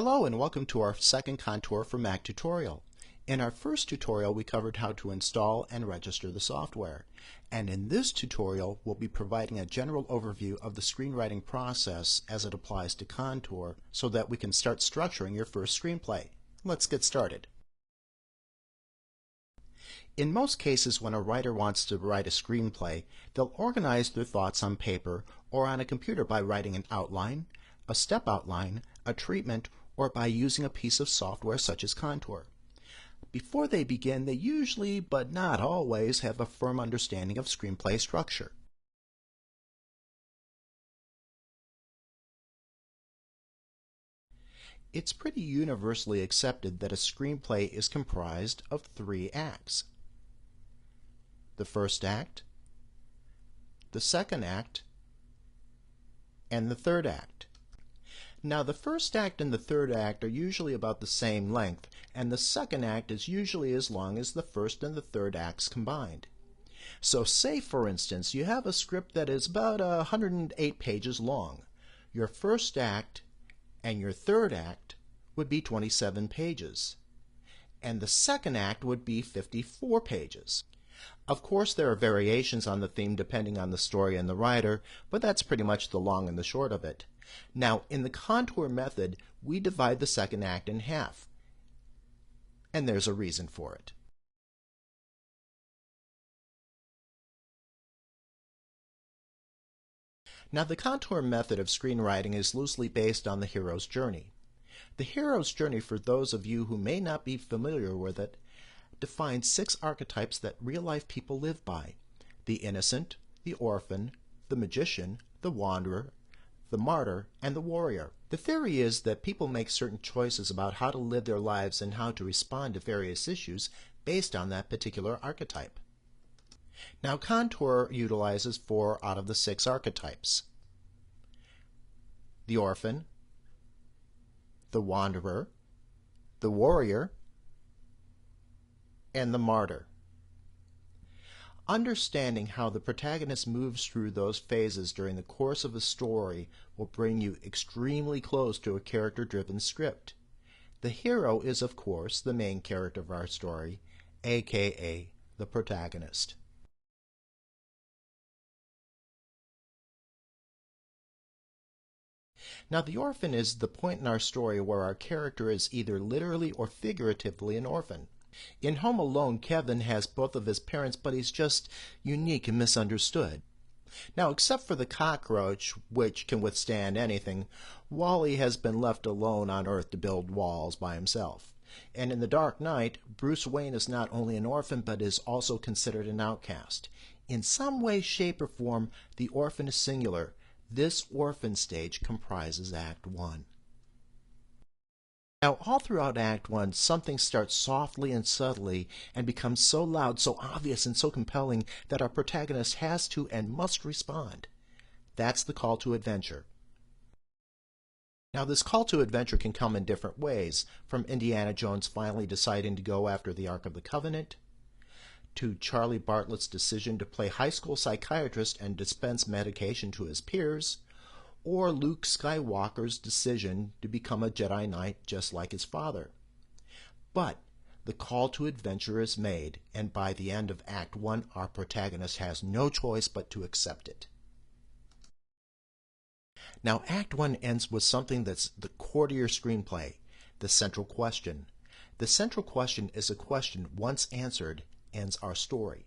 Hello and welcome to our second Contour for Mac tutorial. In our first tutorial we covered how to install and register the software. And in this tutorial we'll be providing a general overview of the screenwriting process as it applies to Contour so that we can start structuring your first screenplay. Let's get started. In most cases when a writer wants to write a screenplay, they'll organize their thoughts on paper or on a computer by writing an outline, a step outline, a treatment, or by using a piece of software such as Contour. Before they begin, they usually, but not always, have a firm understanding of screenplay structure. It's pretty universally accepted that a screenplay is comprised of 3 acts. The first act, the second act, and the third act. Now the first act and the third act are usually about the same length, and the second act is usually as long as the first and the third acts combined. So say for instance you have a script that is about 108 pages long. Your first act and your third act would be 27 pages, and the second act would be 54 pages. Of course there are variations on the theme depending on the story and the writer, but that's pretty much the long and the short of it. Now, in the Contour method, we divide the second act in half, and there's a reason for it. Now, the Contour method of screenwriting is loosely based on the hero's journey. The hero's journey, for those of you who may not be familiar with it, defines 6 archetypes that real-life people live by: the innocent, the orphan, the magician, the wanderer, the martyr, and the warrior. The theory is that people make certain choices about how to live their lives and how to respond to various issues based on that particular archetype. Now, Contour utilizes 4 out of the 6 archetypes: the orphan, the wanderer, the warrior, and the martyr. Understanding how the protagonist moves through those phases during the course of a story will bring you extremely close to a character-driven script. The hero is, of course, the main character of our story, aka the protagonist. Now, the orphan is the point in our story where our character is either literally or figuratively an orphan. In Home Alone, Kevin has both of his parents, but he's just unique and misunderstood. Now, except for the cockroach, which can withstand anything, Wally has been left alone on Earth to build walls by himself. And in The Dark Knight, Bruce Wayne is not only an orphan, but is also considered an outcast. In some way, shape, or form, the orphan is singular. This orphan stage comprises Act 1. Now, all throughout Act 1, something starts softly and subtly and becomes so loud, so obvious, and so compelling that our protagonist has to and must respond. That's the call to adventure. Now, this call to adventure can come in different ways, from Indiana Jones finally deciding to go after the Ark of the Covenant, to Charlie Bartlett's decision to play high school psychiatrist and dispense medication to his peers, or Luke Skywalker's decision to become a Jedi Knight just like his father. But the call to adventure is made, and by the end of Act 1, our protagonist has no choice but to accept it. Now, Act 1 ends with something that's the core to your screenplay, the central question. The central question is a question once answered ends our story.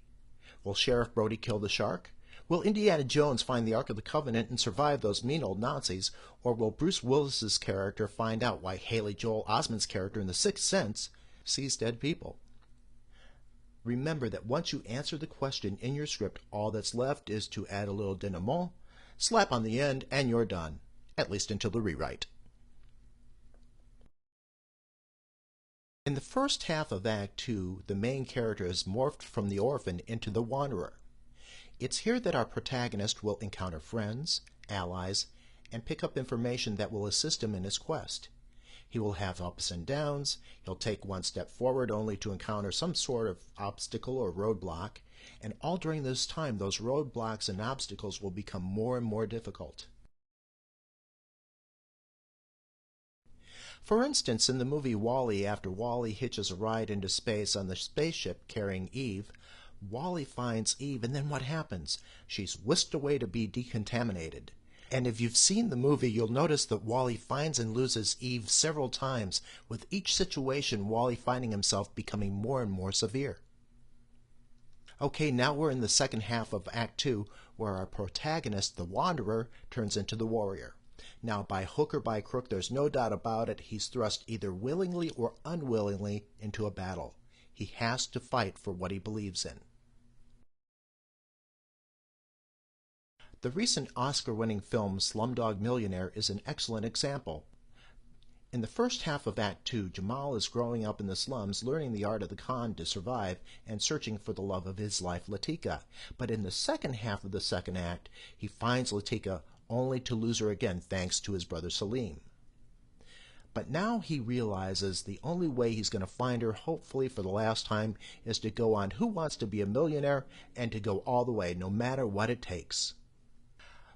Will Sheriff Brody kill the shark? Will Indiana Jones find the Ark of the Covenant and survive those mean old Nazis? Or will Bruce Willis's character find out why Haley Joel Osment's character in The Sixth Sense sees dead people? Remember that once you answer the question in your script, all that's left is to add a little denouement, slap on the end, and you're done. At least until the rewrite. In the first half of Act 2, the main character is morphed from the orphan into the wanderer. It's here that our protagonist will encounter friends, allies, and pick up information that will assist him in his quest. He will have ups and downs, he'll take one step forward only to encounter some sort of obstacle or roadblock, and all during this time those roadblocks and obstacles will become more and more difficult. For instance, in the movie WALL-E, after WALL-E hitches a ride into space on the spaceship carrying Eve, WALL-E finds Eve, and then what happens? She's whisked away to be decontaminated. And if you've seen the movie, you'll notice that WALL-E finds and loses Eve several times, with each situation WALL-E finding himself becoming more and more severe. Okay, now we're in the second half of Act 2, where our protagonist, the Wanderer, turns into the Warrior. Now, by hook or by crook, there's no doubt about it, he's thrust either willingly or unwillingly into a battle. He has to fight for what he believes in. The recent Oscar-winning film Slumdog Millionaire is an excellent example. In the first half of Act 2, Jamal is growing up in the slums, learning the art of the con to survive, and searching for the love of his life, Latika. But in the second half of the second act, he finds Latika only to lose her again thanks to his brother Salim. But now he realizes the only way he's going to find her, hopefully for the last time, is to go on Who Wants to Be a Millionaire and to go all the way, no matter what it takes.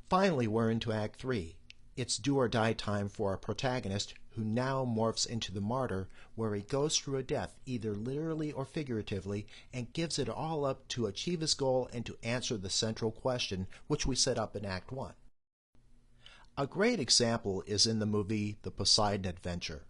Finally, we're into Act 3. It's do or die time for our protagonist, who now morphs into the martyr, where he goes through a death, either literally or figuratively, and gives it all up to achieve his goal and to answer the central question, which we set up in Act 1. A great example is in the movie The Poseidon Adventure.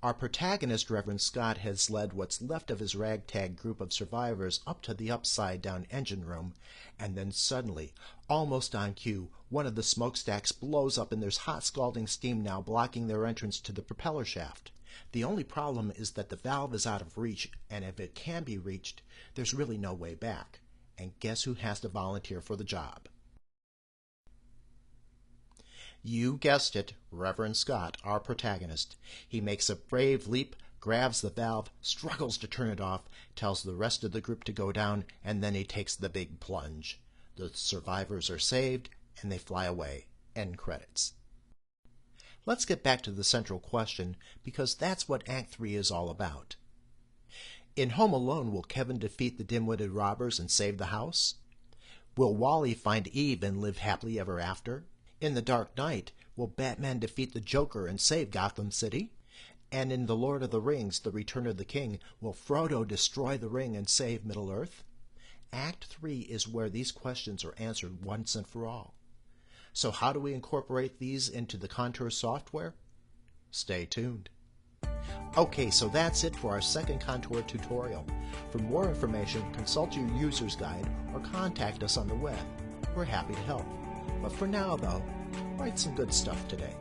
Our protagonist, Reverend Scott, has led what's left of his ragtag group of survivors up to the upside-down engine room, and then suddenly, almost on cue, one of the smokestacks blows up and there's hot scalding steam now blocking their entrance to the propeller shaft. The only problem is that the valve is out of reach, and if it can be reached, there's really no way back. And guess who has to volunteer for the job? You guessed it, Reverend Scott, our protagonist. He makes a brave leap, grabs the valve, struggles to turn it off, tells the rest of the group to go down, and then he takes the big plunge. The survivors are saved, and they fly away. End credits. Let's get back to the central question, because that's what Act 3 is all about. In Home Alone, will Kevin defeat the dim-witted robbers and save the house? Will Wally find Eve and live happily ever after? In The Dark Knight, will Batman defeat the Joker and save Gotham City? And in The Lord of the Rings, The Return of the King, will Frodo destroy the ring and save Middle-earth? Act 3 is where these questions are answered once and for all. So how do we incorporate these into the Contour software? Stay tuned. Okay, so that's it for our second Contour tutorial. For more information, consult your user's guide or contact us on the web. We're happy to help. But for now, though, write some good stuff today.